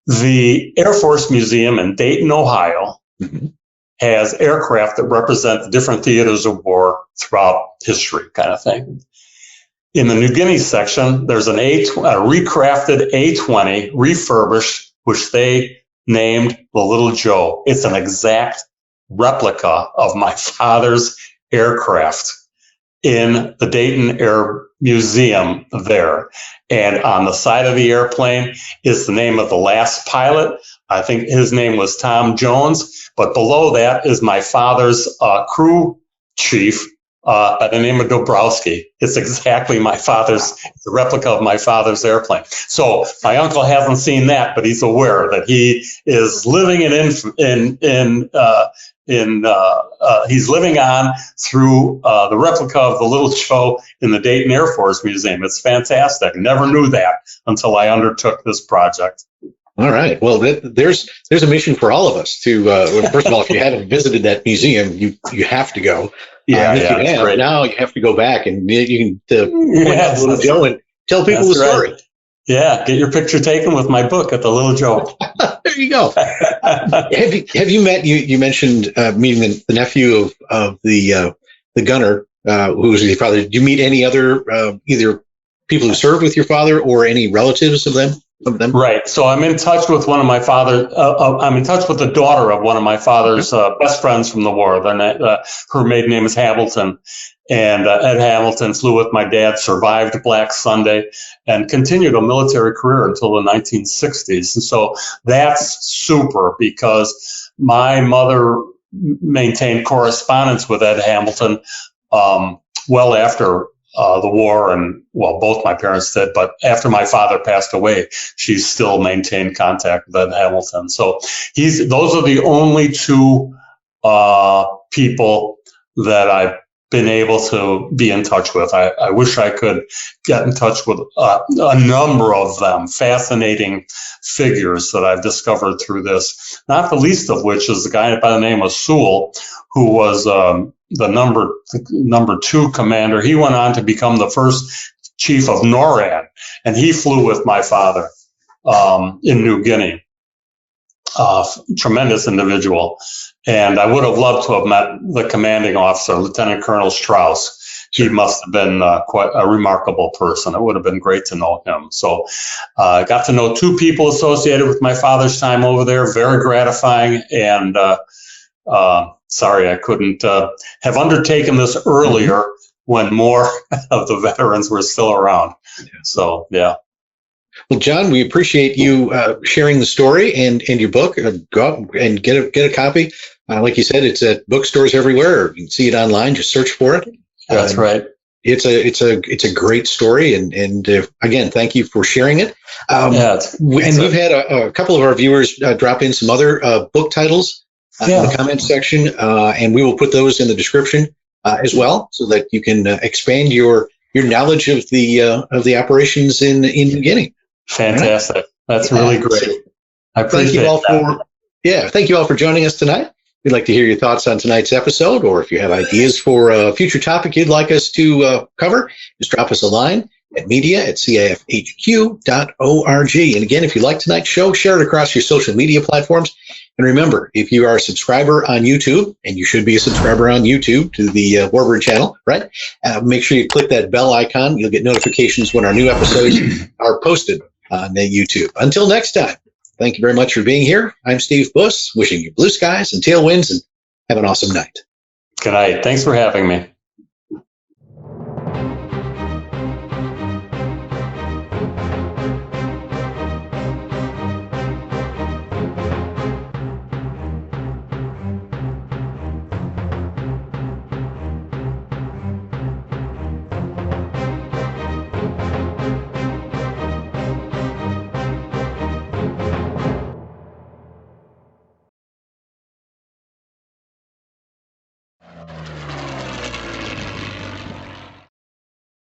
The Air Force Museum in Dayton, Ohio, has aircraft that represent the different theaters of war throughout history, kind of thing. In the New Guinea section, there's a recrafted A-20, refurbished, which they named the Little Joe. It's an exact replica of my father's aircraft in the Dayton Air Museum there. And on the side of the airplane is the name of the last pilot. I think his name was Tom Jones. But below that is my father's crew chief, by the name of Dobrowski. It's exactly the replica of my father's airplane. So my uncle hasn't seen that, but he's aware that he is living he's living on through the replica of the Little Joe in the Dayton Air Force Museum. It's fantastic. Never knew that until I undertook this project. All right. Well, there's a mission for all of us to. First of all, if you haven't visited that museum, you have to go. Great. Now you have to go back and you can point out Little Joe and tell people the story. Right. Yeah, get your picture taken with my book at the Little Joe. There you go. Have you met? You mentioned meeting the nephew of the gunner who was your father. Did you meet any other either people who served with your father or any relatives of them? Right. So I'm in touch with I'm in touch with the daughter of one of my father's best friends from the war. Her maiden name is Hamilton. And Ed Hamilton flew with my dad, survived Black Sunday, and continued a military career until the 1960s. And so that's super because my mother maintained correspondence with Ed Hamilton well after the war, and well, both my parents did, but after my father passed away, she still maintained contact with Ed Hamilton. So those are the only two people that I've been able to be in touch with. I wish I could get in touch with a number of them, fascinating figures that I've discovered through this, not the least of which is the guy by the name of Seaboalt, who was the number 2 commander. He went on to become the first chief of NORAD, and he flew with my father in New Guinea. Tremendous individual. And I would have loved to have met the commanding officer, Lieutenant Colonel Strauss. He must have been quite a remarkable person. It would have been great to know him. So I got to know 2 people associated with my father's time over there. Very gratifying. And sorry, I couldn't have undertaken this earlier when more of the veterans were still around. So, yeah. Well, John, we appreciate you sharing the story and your book. Go out and get a copy. Like you said, it's at bookstores everywhere. You can see it online. Just search for it. That's right. It's a great story, and again, thank you for sharing it. We've had a couple of our viewers drop in some other book titles in the comments section, and we will put those in the description as well, so that you can expand your knowledge of the operations in New Guinea. Fantastic. Right? That's really great. I appreciate thank you all for joining us tonight. We'd like to hear your thoughts on tonight's episode, or if you have ideas for a future topic you'd like us to cover, just drop us a line at media@cafhq.org. And again, if you like tonight's show, share it across your social media platforms. And remember, if you are a subscriber on YouTube, and you should be a subscriber on YouTube to the Warbird channel, right? Make sure you click that bell icon. You'll get notifications when our new episodes are posted on YouTube. Until next time, thank you very much for being here. I'm Steve Buss, wishing you blue skies and tailwinds, and have an awesome night. Good night. Thanks for having me.